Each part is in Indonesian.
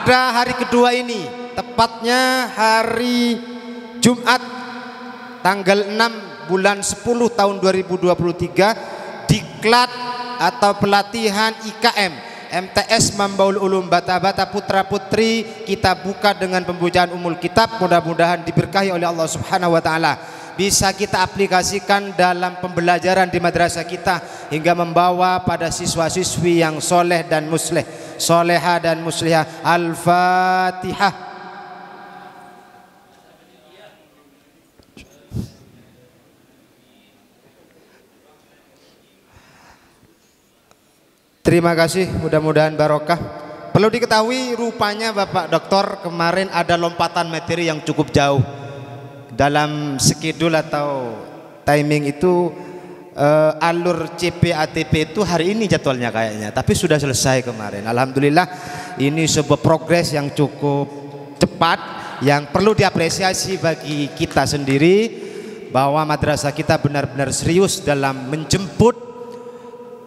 Pada hari kedua ini, tepatnya hari Jumat tanggal 6 bulan 10 tahun 2023, diklat atau pelatihan IKM MTS Mambaul Ulum Bata-Bata Putra Putri kita buka dengan pembacaan Ummul Kitab. Mudah-mudahan diberkahi oleh Allah Subhanahu wa taala, bisa kita aplikasikan dalam pembelajaran di madrasah kita hingga membawa pada siswa-siswi yang soleh dan musleh, soleha dan muslihah. Al-Fatihah. Terima kasih, mudah-mudahan barokah. Perlu diketahui rupanya Bapak Doktor kemarin ada lompatan materi yang cukup jauh. Dalam skedul atau timing itu alur CPATP itu hari ini jadwalnya kayaknya, tapi sudah selesai kemarin. Alhamdulillah, ini sebuah progres yang cukup cepat yang perlu diapresiasi bagi kita sendiri, bahwa madrasah kita benar-benar serius dalam menjemput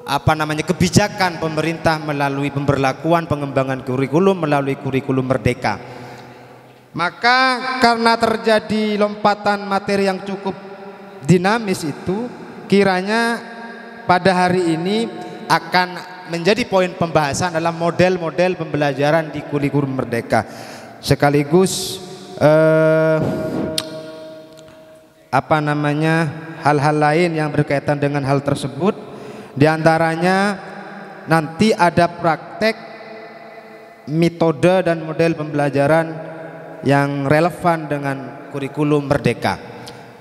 kebijakan pemerintah melalui pemberlakuan pengembangan kurikulum melalui kurikulum merdeka. Maka karena terjadi lompatan materi yang cukup dinamis itu, kiranya pada hari ini akan menjadi poin pembahasan dalam model-model pembelajaran di kurikulum merdeka, sekaligus hal-hal lain yang berkaitan dengan hal tersebut. Di antaranya nanti ada praktek metode dan model pembelajaran yang relevan dengan kurikulum merdeka.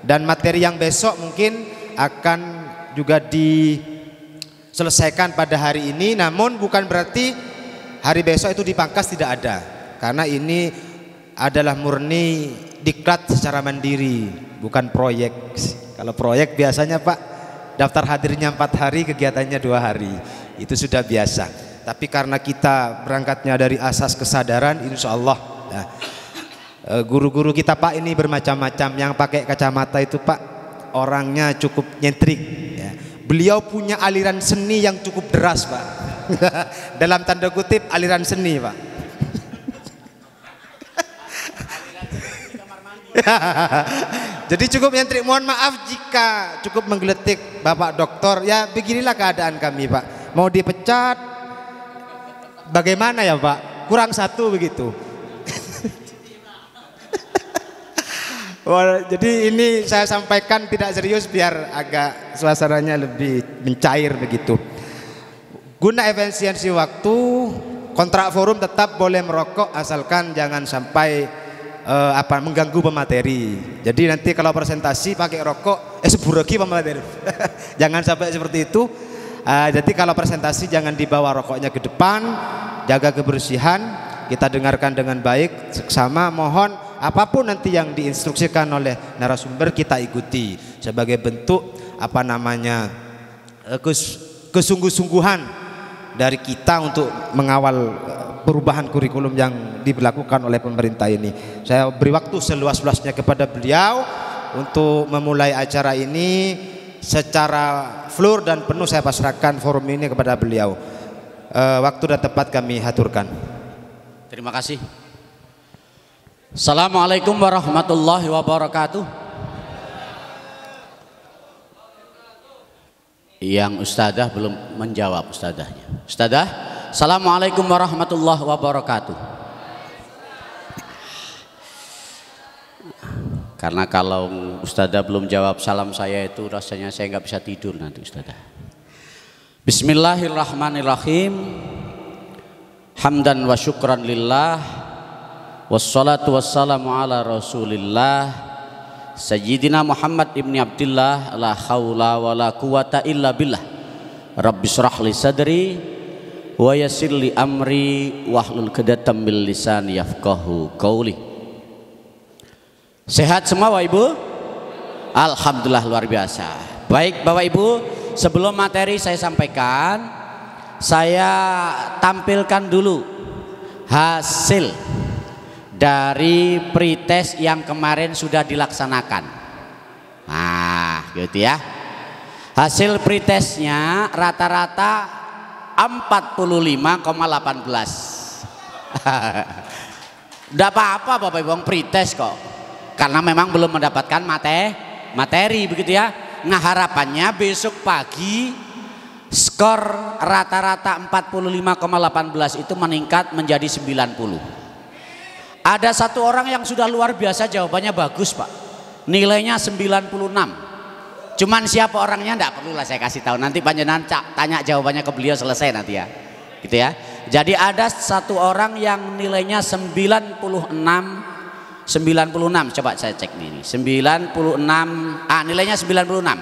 Dan materi yang besok mungkin akan juga diselesaikan pada hari ini, namun bukan berarti hari besok itu dipangkas, tidak ada. Karena ini adalah murni diklat secara mandiri, bukan proyek. Kalau proyek biasanya Pak, daftar hadirnya 4 hari, kegiatannya 2 hari, itu sudah biasa. Tapi karena kita berangkatnya dari asas kesadaran, insya Allah ya, guru-guru kita Pak ini bermacam-macam. Yang pakai kacamata itu Pak orangnya cukup nyentrik ya. Beliau punya aliran seni yang cukup deras Pak. Dalam tanda kutip aliran seni Pak. Jadi cukup nyentrik. Mohon maaf jika cukup menggeletik Bapak Doktor. Ya beginilah keadaan kami Pak. Mau dipecat bagaimana ya Pak? Kurang satu begitu. Jadi ini saya sampaikan tidak serius biar agak suasananya lebih mencair begitu. Guna efisiensi waktu, kontrak forum tetap boleh merokok asalkan jangan sampai mengganggu pemateri. Jadi nanti kalau presentasi pakai rokok sebureki pemateri. Jangan sampai seperti itu. Jadi kalau presentasi jangan dibawa rokoknya ke depan, jaga kebersihan, kita dengarkan dengan baik seksama. Mohon apapun nanti yang diinstruksikan oleh narasumber kita ikuti sebagai bentuk kesungguh-sungguhan dari kita untuk mengawal perubahan kurikulum yang diberlakukan oleh pemerintah ini. Saya beri waktu seluas-luasnya kepada beliau untuk memulai acara ini secara floor dan penuh. Saya pasrahkan forum ini kepada beliau. Waktu dan tempat kami haturkan. Terima kasih. Assalamualaikum warahmatullahi wabarakatuh. Yang ustadzah belum menjawab ustadzahnya. Ustadzah, assalamualaikum warahmatullahi wabarakatuh. Karena kalau ustadzah belum jawab salam saya itu rasanya saya nggak bisa tidur nanti ustadzah. Bismillahirrahmanirrahim. Hamdan wa syukran lillah, wassalatu wassalamu ala rasulillah Sayyidina Muhammad ibni Abdillah. La haula wa la quwata illa billah. Rabbi syrah li sadri wa yassir li amri wahlul 'uqdatam min lisani yafqahu qauli. Sehat semua Bapak Ibu? Alhamdulillah luar biasa. Baik Bapak Ibu, sebelum materi saya sampaikan, saya tampilkan dulu hasil dari pretest yang kemarin sudah dilaksanakan. Nah gitu ya. Hasil pretestnya rata-rata 45,18. Tidak apa-apa Bapak Ibu, pretest kok. Karena memang belum mendapatkan materi begitu ya. Nah harapannya besok pagi skor rata-rata 45,18 itu meningkat menjadi 90. Ada satu orang yang sudah luar biasa jawabannya bagus Pak. Nilainya 96. Cuman siapa orangnya enggak perlulah saya kasih tahu. Nanti panjenengan tanya jawabannya ke beliau selesai nanti ya. Gitu ya. Jadi ada satu orang yang nilainya 96, coba saya cek ini 96, nilainya 96.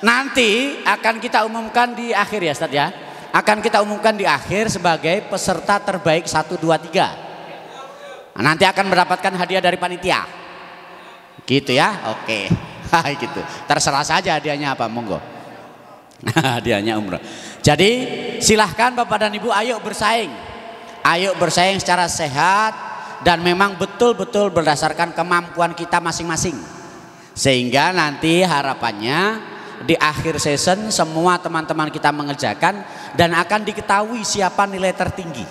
Nanti akan kita umumkan di akhir ya Ustaz ya. Akan kita umumkan di akhir sebagai peserta terbaik 1, 2, 3. Nanti akan mendapatkan hadiah dari panitia. Gitu ya. Oke. Gitu. Terserah saja hadiahnya apa, monggo. Hadiahnya umroh. Jadi silahkan Bapak dan Ibu, ayo bersaing. Ayo bersaing secara sehat dan memang betul-betul berdasarkan kemampuan kita masing-masing. Sehingga nanti harapannya di akhir season semua teman-teman kita mengerjakan dan akan diketahui siapa nilai tertinggi.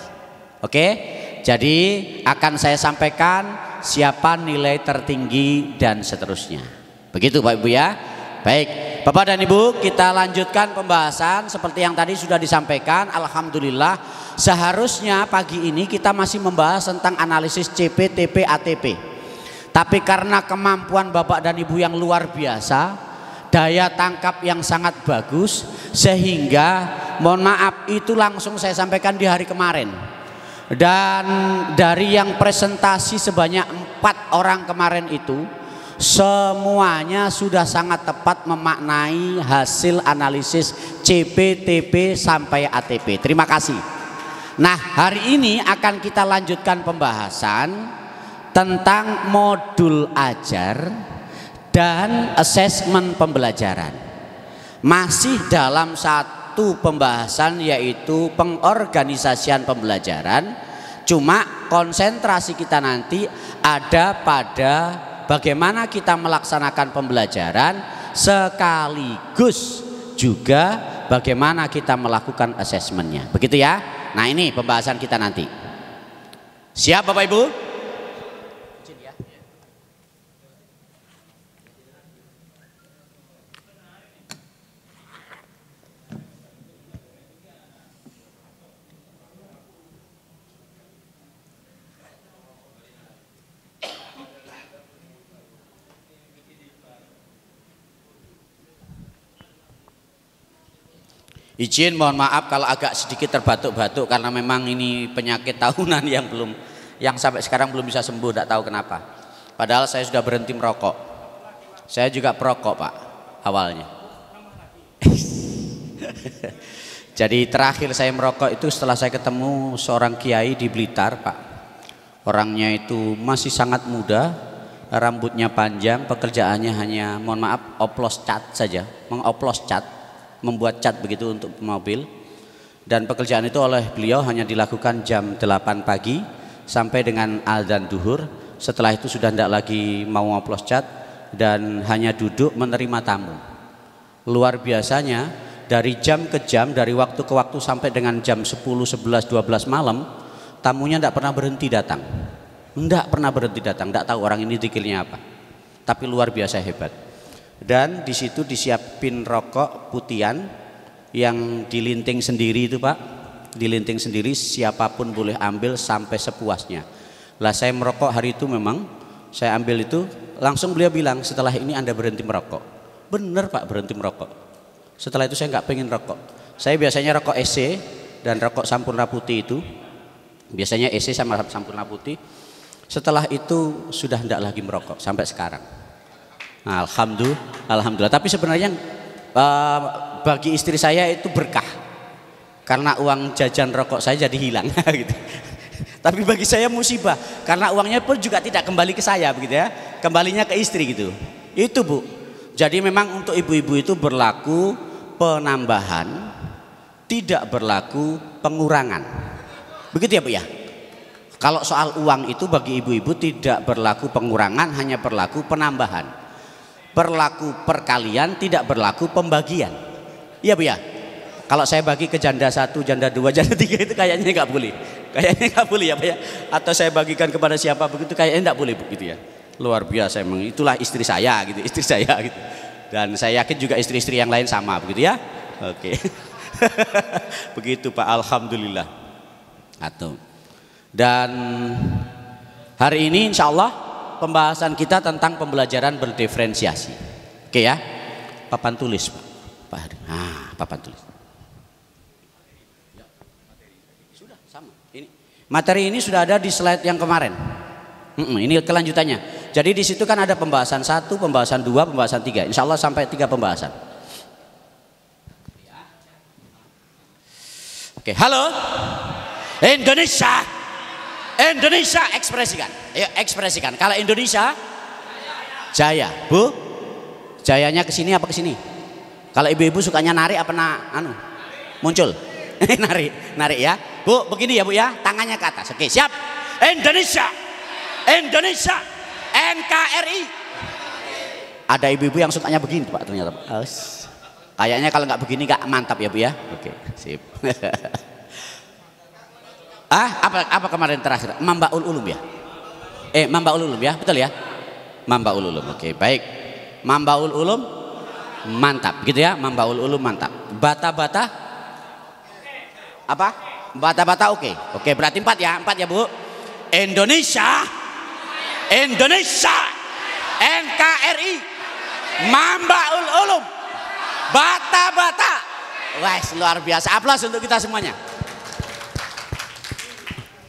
Oke? Jadi akan saya sampaikan siapa nilai tertinggi dan seterusnya. Begitu Pak Ibu ya. Baik, Bapak dan Ibu, kita lanjutkan pembahasan seperti yang tadi sudah disampaikan. Alhamdulillah, seharusnya pagi ini kita masih membahas tentang analisis CP, TP, ATP. Tapi karena kemampuan Bapak dan Ibu yang luar biasa, daya tangkap yang sangat bagus, sehingga mohon maaf itu langsung saya sampaikan di hari kemarin. Dan dari yang presentasi sebanyak 4 orang kemarin itu, semuanya sudah sangat tepat memaknai hasil analisis CP, TP sampai ATP. Terima kasih. Nah hari ini akan kita lanjutkan pembahasan tentang modul ajar dan asesmen pembelajaran. Masih dalam satu pembahasan yaitu pengorganisasian pembelajaran. Cuma konsentrasi kita nanti ada pada bagaimana kita melaksanakan pembelajaran sekaligus juga bagaimana kita melakukan asesmennya. Begitu ya. Nah ini pembahasan kita nanti. Siap Bapak Ibu? Izin mohon maaf kalau agak sedikit terbatuk-batuk karena memang ini penyakit tahunan yang sampai sekarang belum bisa sembuh, tidak tahu kenapa. Padahal saya sudah berhenti merokok. Saya juga perokok Pak awalnya. Jadi terakhir saya merokok itu setelah saya ketemu seorang kiai di Blitar Pak. Orangnya itu masih sangat muda, rambutnya panjang, pekerjaannya hanya mohon maaf oplos cat saja, mengoplos cat, membuat cat begitu untuk mobil. Dan pekerjaan itu oleh beliau hanya dilakukan jam 8 pagi sampai dengan azan duhur. Setelah itu sudah tidak lagi mau ngoplos cat dan hanya duduk menerima tamu. Luar biasanya dari jam ke jam, dari waktu ke waktu sampai dengan jam 10, 11, 12 malam, tamunya tidak pernah berhenti datang. Tidak pernah berhenti datang, tidak tahu orang ini zikirnya apa. Tapi luar biasa hebat. Dan di situ disiapin rokok putihan yang dilinting sendiri itu Pak, dilinting sendiri, siapapun boleh ambil sampai sepuasnya. Lah saya merokok hari itu memang saya ambil itu, langsung beliau bilang setelah ini Anda berhenti merokok. Bener Pak, berhenti merokok. Setelah itu saya nggak pengen rokok. Saya biasanya rokok EC dan rokok Sampurna Putih itu, biasanya EC sama Sampurna Putih. Setelah itu sudah tidak lagi merokok sampai sekarang. Nah, alhamdulillah. Tapi sebenarnya bagi istri saya itu berkah karena uang jajan rokok saya jadi hilang gitu. Tapi bagi saya musibah karena uangnya pun juga tidak kembali ke saya begitu ya, kembalinya ke istri gitu. Itu Bu. Jadi memang untuk ibu-ibu itu berlaku penambahan, tidak berlaku pengurangan. Begitu ya Bu ya. Kalau soal uang itu bagi ibu-ibu tidak berlaku pengurangan, hanya berlaku penambahan. Berlaku perkalian, tidak berlaku pembagian. Iya Bu ya. Kalau saya bagi ke janda 1, janda 2, janda 3 itu kayaknya nggak boleh. Kayaknya nggak boleh ya Pak ya. Atau saya bagikan kepada siapa begitu kayaknya nggak boleh begitu ya. Luar biasa emang, itulah istri saya gitu, istri saya gitu. Dan saya yakin juga istri-istri yang lain sama begitu ya. Oke. Begitu Pak, alhamdulillah. Atau dan hari ini insya Allah pembahasan kita tentang pembelajaran berdiferensiasi. Oke ya. Papan tulis Pak Hari. Nah, papan tulis. Sudah sama. Ini materi ini sudah ada di slide yang kemarin. Ini kelanjutannya. Jadi di situ kan ada pembahasan 1, pembahasan 2, pembahasan 3. Insya Allah sampai 3 pembahasan. Oke, halo Indonesia. Indonesia ekspresikan. Ayo ekspresikan. Kalau Indonesia jaya, Bu. Jayanya ke sini apa ke sini? Kalau ibu-ibu sukanya narik apa muncul? narik ya. Bu, begini ya Bu ya, tangannya ke atas. Oke, siap. Indonesia. Indonesia. NKRI. Ada ibu-ibu yang sukanya begini Pak ternyata Pak. Kayaknya kalau nggak begini nggak mantap ya Bu ya. Oke, sip. Apa kemarin terakhir? Mambaul Ulum ya? Mambaul Ulum ya, betul ya? Mambaul Ulum. Oke, baik. Mambaul Ulum mantap gitu ya. Mambaul Ulum mantap. Bata-bata apa? Bata-bata oke. Oke, berarti 4 ya. 4 ya Bu. Indonesia. Indonesia. NKRI. Mambaul Ulum. Bata-bata. Wah, luar biasa. Aplaus untuk kita semuanya.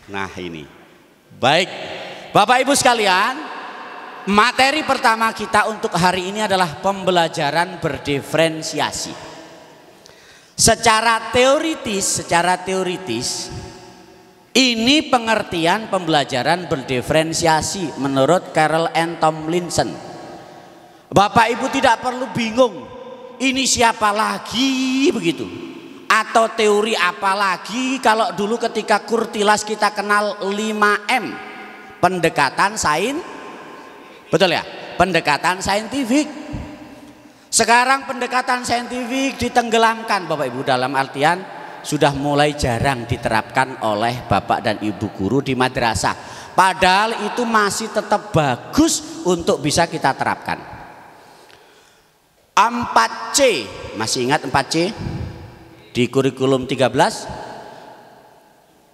Nah ini. Baik. Bapak Ibu sekalian, materi pertama kita untuk hari ini adalah pembelajaran berdiferensiasi. Secara teoritis ini pengertian pembelajaran berdiferensiasi menurut Carol Ann Tomlinson. Bapak Ibu tidak perlu bingung, ini siapa lagi begitu, atau teori apa lagi. Kalau dulu ketika Kurtilas kita kenal 5M, pendekatan sains, betul ya, pendekatan saintifik. Sekarang pendekatan saintifik ditenggelamkan Bapak Ibu, dalam artian sudah mulai jarang diterapkan oleh Bapak dan Ibu guru di madrasah. Padahal itu masih tetap bagus untuk bisa kita terapkan. 4C, masih ingat 4C? Di kurikulum 13,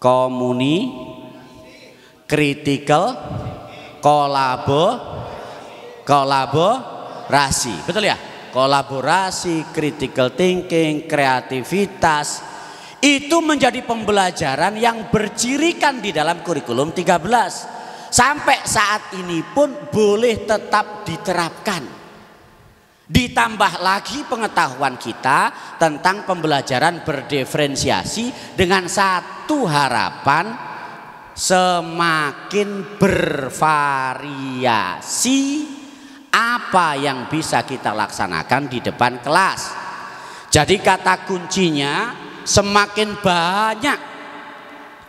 komuni, kritikal, kolaborasi, betul ya? Kolaborasi, critical thinking, kreativitas, itu menjadi pembelajaran yang bercirikan di dalam kurikulum 13. Sampai saat ini pun boleh tetap diterapkan. Ditambah lagi pengetahuan kita tentang pembelajaran berdiferensiasi dengan satu harapan, semakin bervariasi apa yang bisa kita laksanakan di depan kelas. Jadi kata kuncinya, semakin banyak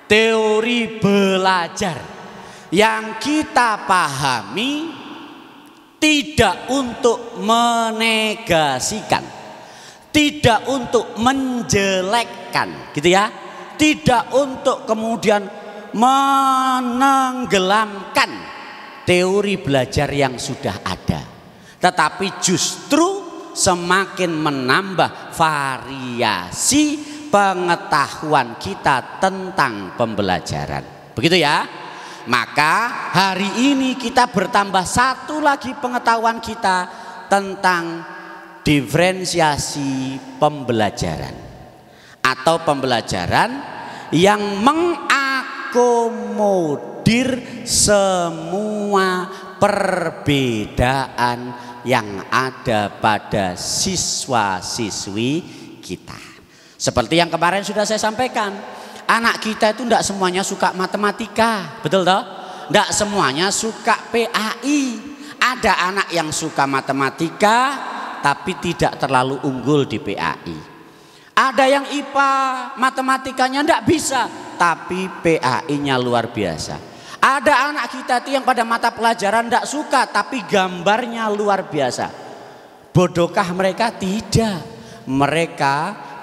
teori belajar yang kita pahami, tidak untuk menegasikan, tidak untuk menjelekkan, gitu ya, tidak untuk kemudian menenggelamkan teori belajar yang sudah ada, tetapi justru semakin menambah variasi pengetahuan kita tentang pembelajaran, begitu ya. Maka hari ini kita bertambah satu lagi pengetahuan kita tentang diferensiasi pembelajaran, atau pembelajaran yang mengakomodir semua perbedaan yang ada pada siswa-siswi kita. Seperti yang kemarin sudah saya sampaikan, anak kita itu tidak semuanya suka matematika, betul toh? Tidak semuanya suka PAI. Ada anak yang suka matematika tapi tidak terlalu unggul di PAI. Ada yang IPA, matematikanya tidak bisa tapi PAI-nya luar biasa. Ada anak kita itu yang pada mata pelajaran tidak suka tapi gambarnya luar biasa. Bodohkah mereka? Tidak. Mereka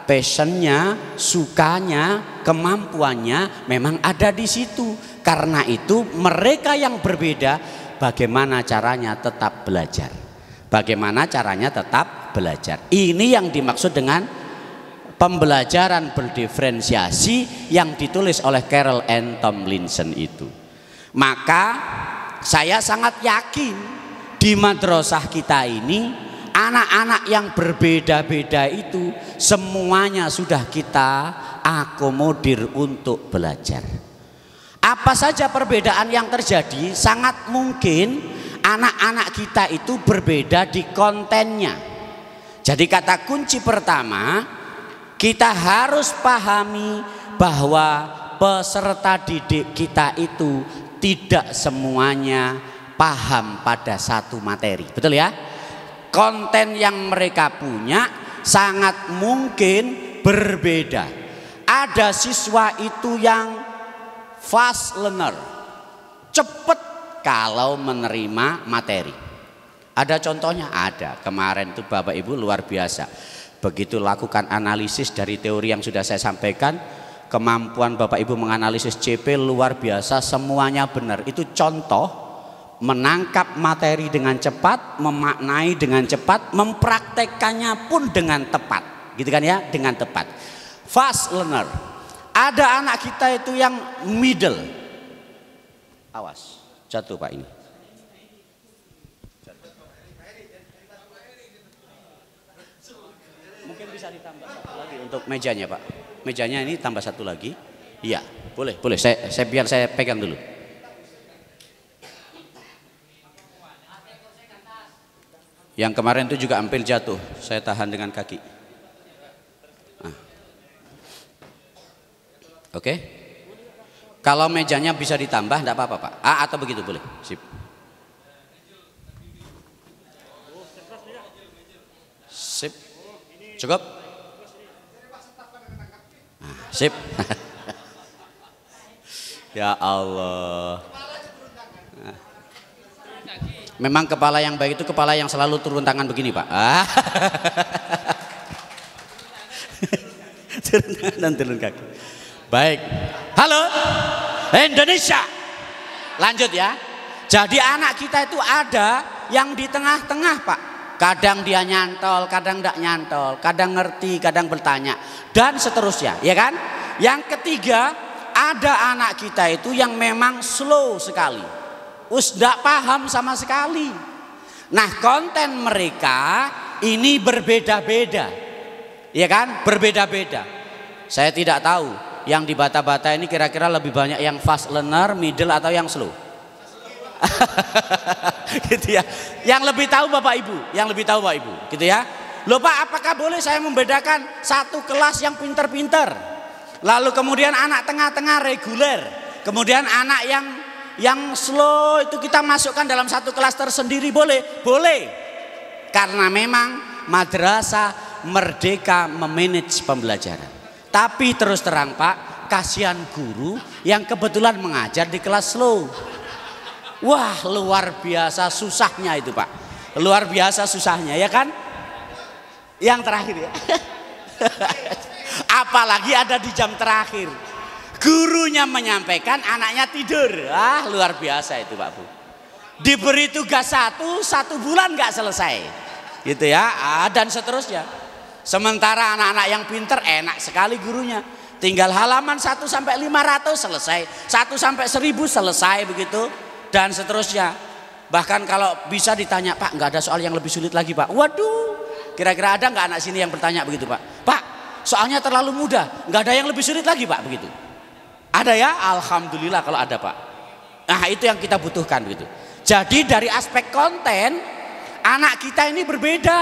passionnya, sukanya, kemampuannya memang ada di situ. Karena itu mereka yang berbeda, bagaimana caranya tetap belajar. Bagaimana caranya tetap belajar. Ini yang dimaksud dengan pembelajaran berdiferensiasi yang ditulis oleh Carol Ann Tomlinson itu. Maka saya sangat yakin di madrasah kita ini anak-anak yang berbeda-beda itu semuanya sudah kita akomodir untuk belajar. Apa saja perbedaan yang terjadi, sangat mungkin anak-anak kita itu berbeda di kontennya. Jadi kata kunci pertama, kita harus pahami bahwa peserta didik kita itu tidak semuanya paham pada satu materi. Betul ya? Konten yang mereka punya sangat mungkin berbeda. Ada siswa itu yang fast learner, cepat kalau menerima materi. Ada contohnya? Ada. Kemarin itu Bapak Ibu luar biasa. Begitu lakukan analisis dari teori yang sudah saya sampaikan, kemampuan Bapak Ibu menganalisis CP luar biasa, semuanya benar. Itu contoh menangkap materi dengan cepat, memaknai dengan cepat, mempraktekkannya pun dengan tepat. Gitu kan ya, dengan tepat. Fast learner. Ada anak kita itu yang middle. Awas, jatuh Pak ini. Mungkin bisa ditambah satu lagi untuk mejanya Pak. Mejanya ini tambah satu lagi. Iya, boleh. Biar saya pegang dulu. Yang kemarin itu juga hampir jatuh. Saya tahan dengan kaki. Oke, kalau mejanya bisa ditambah, enggak apa-apa Pak. Atau begitu boleh. Sip. Sip. Cukup. Sip. Ya Allah. Memang kepala yang baik itu kepala yang selalu turun tangan begini Pak. Turun tangan dan turun kaki. Baik, halo Indonesia. Lanjut ya. Jadi anak kita itu ada yang di tengah-tengah Pak. Kadang dia nyantol, kadang tidak nyantol, kadang ngerti, kadang bertanya, dan seterusnya, ya kan? Yang ketiga, ada anak kita itu yang memang slow sekali, tidak paham sama sekali. Nah, konten mereka ini berbeda-beda, ya kan? Berbeda-beda. Saya tidak tahu yang di bata-bata ini kira-kira lebih banyak yang fast learner, middle atau yang slow? Gitu ya. Yang lebih tahu Bapak Ibu, gitu ya. Loh Pak, apakah boleh saya membedakan satu kelas yang pinter-pinter, lalu kemudian anak tengah-tengah reguler, kemudian anak yang slow itu kita masukkan dalam satu kelas tersendiri, boleh? Boleh. Karena memang madrasah merdeka memanage pembelajaran. Tapi terus terang Pak, kasihan guru yang kebetulan mengajar di kelas slow. Wah, luar biasa susahnya itu Pak. Luar biasa susahnya, ya kan? Yang terakhir ya. Apalagi ada di jam terakhir. Gurunya menyampaikan, anaknya tidur. Luar biasa itu Pak Bu. Diberi tugas satu bulan nggak selesai. Gitu ya, dan seterusnya. Sementara anak-anak yang pinter enak sekali gurunya. Tinggal halaman 1 sampai 500 selesai, 1 sampai 1000 selesai begitu, dan seterusnya. Bahkan kalau bisa ditanya, Pak nggak ada soal yang lebih sulit lagi Pak. Waduh, kira-kira ada nggak anak sini yang bertanya begitu Pak? Pak, soalnya terlalu mudah, nggak ada yang lebih sulit lagi Pak begitu. Ada ya, alhamdulillah kalau ada Pak. Nah itu yang kita butuhkan begitu. Jadi dari aspek konten, anak kita ini berbeda.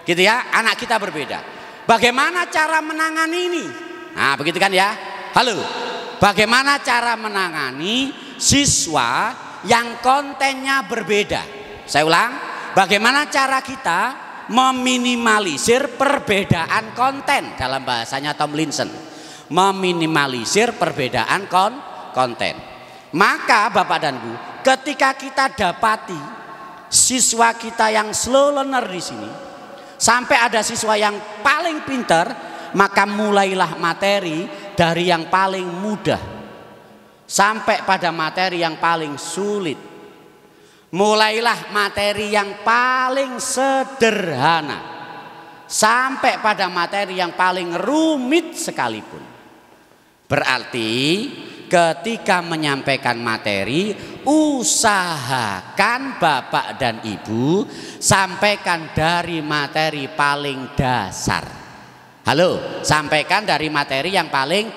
Gitu ya, anak kita berbeda. Bagaimana cara menangani ini? Nah begitu kan ya. Halo, bagaimana cara menangani siswa yang kontennya berbeda? Saya ulang, bagaimana cara kita meminimalisir perbedaan konten? Dalam bahasanya Tomlinson, meminimalisir perbedaan konten. Maka Bapak dan Bu, ketika kita dapati siswa kita yang slow learner di sini, sampai ada siswa yang paling pintar, maka mulailah materi dari yang paling mudah sampai pada materi yang paling sulit. Mulailah materi yang paling sederhana sampai pada materi yang paling rumit sekalipun. Berarti ketika menyampaikan materi, usahakan Bapak dan Ibu sampaikan dari materi paling dasar. Halo, sampaikan dari materi yang paling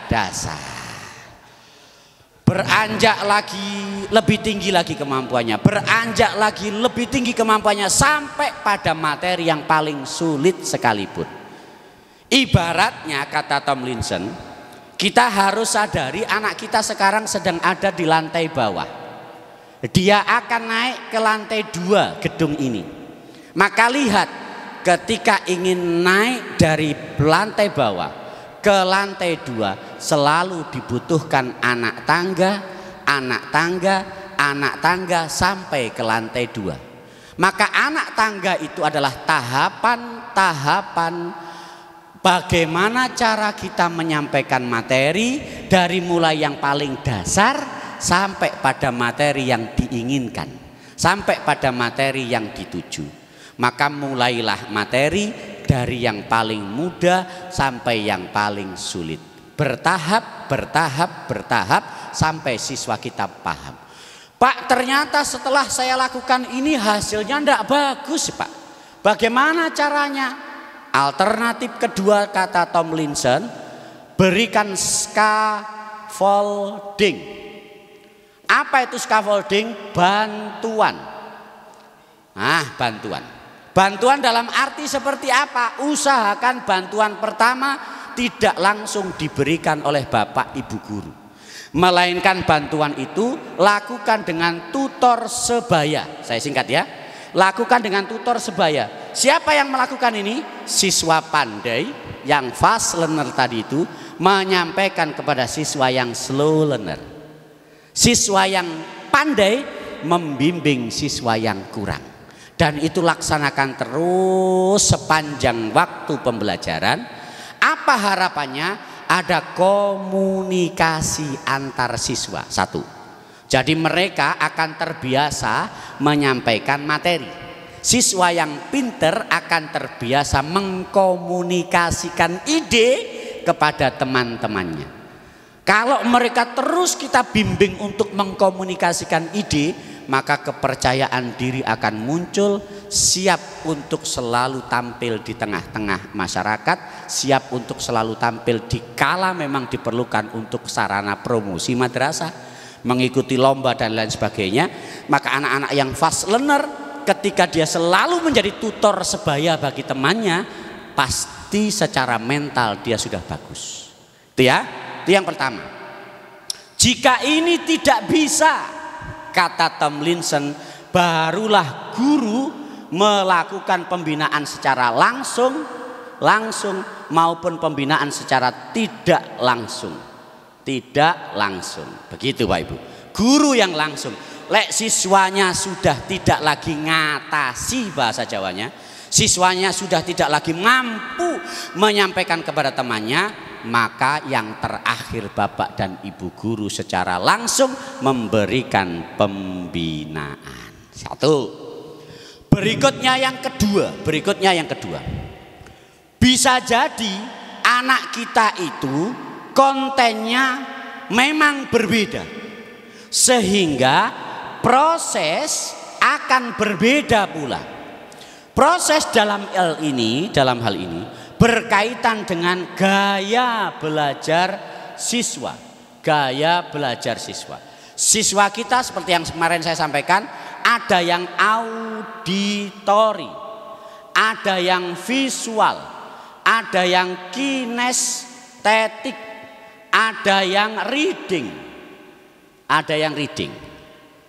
dasar. Beranjak lagi lebih tinggi lagi kemampuannya, beranjak lagi lebih tinggi kemampuannya sampai pada materi yang paling sulit sekalipun. Ibaratnya kata Tomlinson, kita harus sadari anak kita sekarang sedang ada di lantai bawah. Dia akan naik ke lantai 2 gedung ini. Maka lihat, ketika ingin naik dari lantai bawah ke lantai 2 selalu dibutuhkan anak tangga, anak tangga, anak tangga sampai ke lantai 2. Maka anak tangga itu adalah tahapan-tahapan bagaimana cara kita menyampaikan materi dari mulai yang paling dasar sampai pada materi yang diinginkan, sampai pada materi yang dituju. Maka mulailah materi dari yang paling mudah sampai yang paling sulit. Bertahap, bertahap, bertahap sampai siswa kita paham. Pak, ternyata setelah saya lakukan ini hasilnya tidak bagus, Pak. Bagaimana caranya? Alternatif kedua kata Tomlinson, berikan scaffolding. Apa itu scaffolding? Bantuan. Bantuan. Bantuan dalam arti seperti apa? Usahakan bantuan pertama tidak langsung diberikan oleh Bapak Ibu guru, melainkan bantuan itu lakukan dengan tutor sebaya. Saya singkat ya. Lakukan dengan tutor sebaya. Siapa yang melakukan ini? Siswa pandai yang fast learner tadi itu menyampaikan kepada siswa yang slow learner. Siswa yang pandai membimbing siswa yang kurang. Dan itu laksanakan terus sepanjang waktu pembelajaran. Apa harapannya? Ada komunikasi antar siswa. 1. Jadi mereka akan terbiasa menyampaikan materi. Siswa yang pinter akan terbiasa mengkomunikasikan ide kepada teman-temannya. Kalau mereka terus kita bimbing untuk mengkomunikasikan ide, maka kepercayaan diri akan muncul, siap untuk selalu tampil di tengah-tengah masyarakat, siap untuk selalu tampil di kala memang diperlukan untuk sarana promosi madrasah, mengikuti lomba dan lain sebagainya. Maka anak-anak yang fast learner ketika dia selalu menjadi tutor sebaya bagi temannya, pasti secara mental dia sudah bagus. Itu ya, itu yang pertama. Jika ini tidak bisa, kata Tomlinson, barulah guru melakukan pembinaan secara langsung maupun pembinaan secara tidak langsung. Tidak langsung. Begitu Pak Ibu. Guru yang langsung. Lek siswanya sudah tidak lagi ngatasi bahasa Jawanya, siswanya sudah tidak lagi mampu menyampaikan kepada temannya, maka yang terakhir Bapak dan Ibu guru secara langsung memberikan pembinaan. 1. Berikutnya yang kedua. Bisa jadi anak kita itu kontennya memang berbeda, sehingga proses akan berbeda pula. Proses dalam hal ini berkaitan dengan gaya belajar siswa. Siswa kita seperti yang kemarin saya sampaikan, ada yang auditori, ada yang visual, ada yang kinestetik, ada yang reading.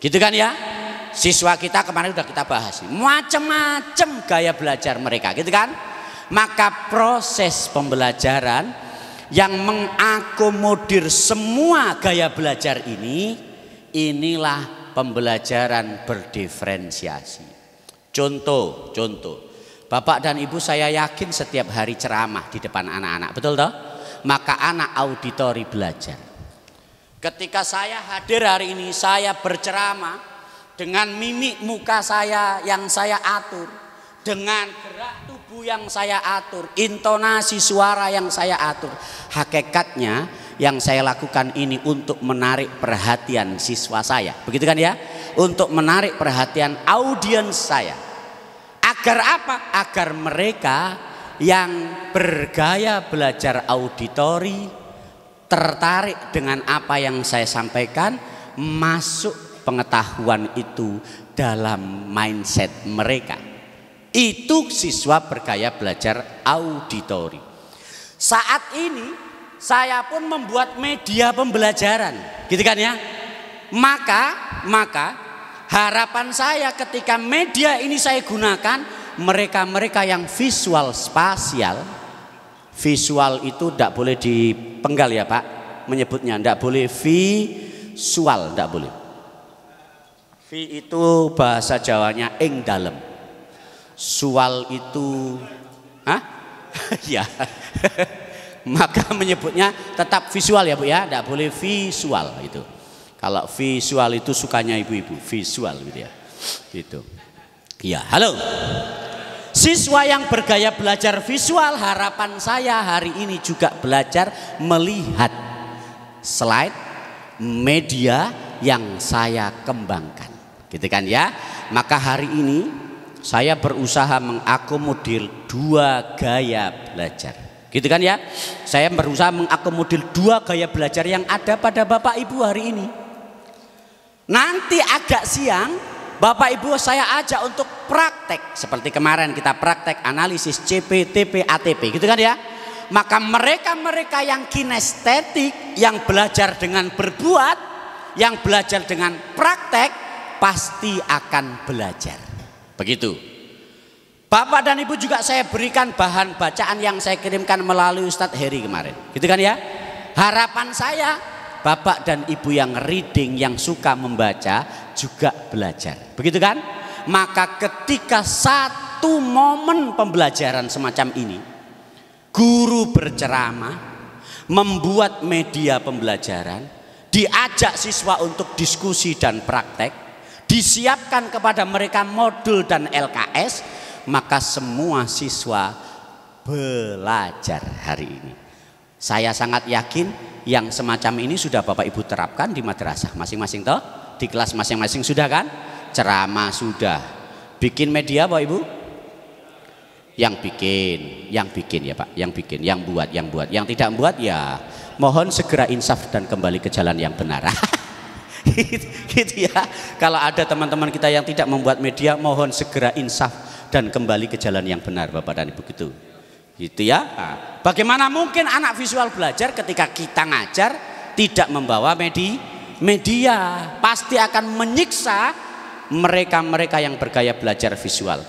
Gitu kan ya? Siswa kita kemarin sudah kita bahas, macam-macam gaya belajar mereka, gitu kan? Maka proses pembelajaran yang mengakomodir semua gaya belajar inilah pembelajaran berdiferensiasi. Contoh, Bapak dan Ibu saya yakin setiap hari ceramah di depan anak-anak, betul toh? Maka anak auditori belajar. Ketika saya hadir hari ini, saya berceramah dengan mimik muka saya yang saya atur, dengan gerak tubuh yang saya atur, intonasi suara yang saya atur. Hakikatnya yang saya lakukan ini untuk menarik perhatian siswa saya, begitu kan ya? Untuk menarik perhatian audiens saya. Agar apa? Agar mereka yang bergaya belajar auditori tertarik dengan apa yang saya sampaikan, masuk pengetahuan itu dalam mindset mereka. Itu siswa bergaya belajar auditori. Saat ini saya pun membuat media pembelajaran, gitu kan ya? Maka harapan saya ketika media ini saya gunakan, mereka-mereka yang visual spasial, visual itu tidak boleh dipenggal ya Pak, menyebutnya tidak boleh visual, tidak boleh. V itu bahasa Jawanya ing dalem, sual itu, ya, maka menyebutnya tetap visual ya Bu ya, tidak boleh visual itu. Kalau visual itu sukanya ibu-ibu, visual gitu ya. Gitu. Ya, halo. Siswa yang bergaya belajar visual, harapan saya hari ini juga belajar melihat slide media yang saya kembangkan. Gitu kan ya? Maka hari ini saya berusaha mengakomodir dua gaya belajar. Gitu kan ya? Saya berusaha mengakomodir dua gaya belajar yang ada pada Bapak Ibu hari ini. Nanti agak siang Bapak Ibu saya ajak untuk praktek seperti kemarin kita praktek analisis CP, TP, ATP, gitu kan ya. Maka mereka-mereka yang kinestetik, yang belajar dengan berbuat, yang belajar dengan praktek, pasti akan belajar. Begitu. Bapak dan Ibu juga saya berikan bahan bacaan yang saya kirimkan melalui Ustadz Heri kemarin, gitu kan ya. Harapan saya Bapak dan Ibu yang reading, yang suka membaca juga belajar, begitu kan? Maka ketika satu momen pembelajaran semacam ini, guru berceramah, membuat media pembelajaran, diajak siswa untuk diskusi dan praktek, disiapkan kepada mereka modul dan LKS, maka semua siswa belajar hari ini. Saya sangat yakin yang semacam ini sudah Bapak Ibu terapkan di madrasah masing-masing toh, di kelas masing-masing sudah kan? Ceramah sudah, bikin media Bapak Ibu? Yang bikin ya Pak, yang bikin, yang buat, yang tidak buat ya mohon segera insaf dan kembali ke jalan yang benar. Gitu ya. Kalau ada teman-teman kita yang tidak membuat media, mohon segera insaf dan kembali ke jalan yang benar Bapak dan Ibu gitu. Gitu ya. Nah, bagaimana mungkin anak visual belajar ketika kita ngajar tidak membawa media? Pasti akan menyiksa mereka-mereka yang bergaya belajar visual.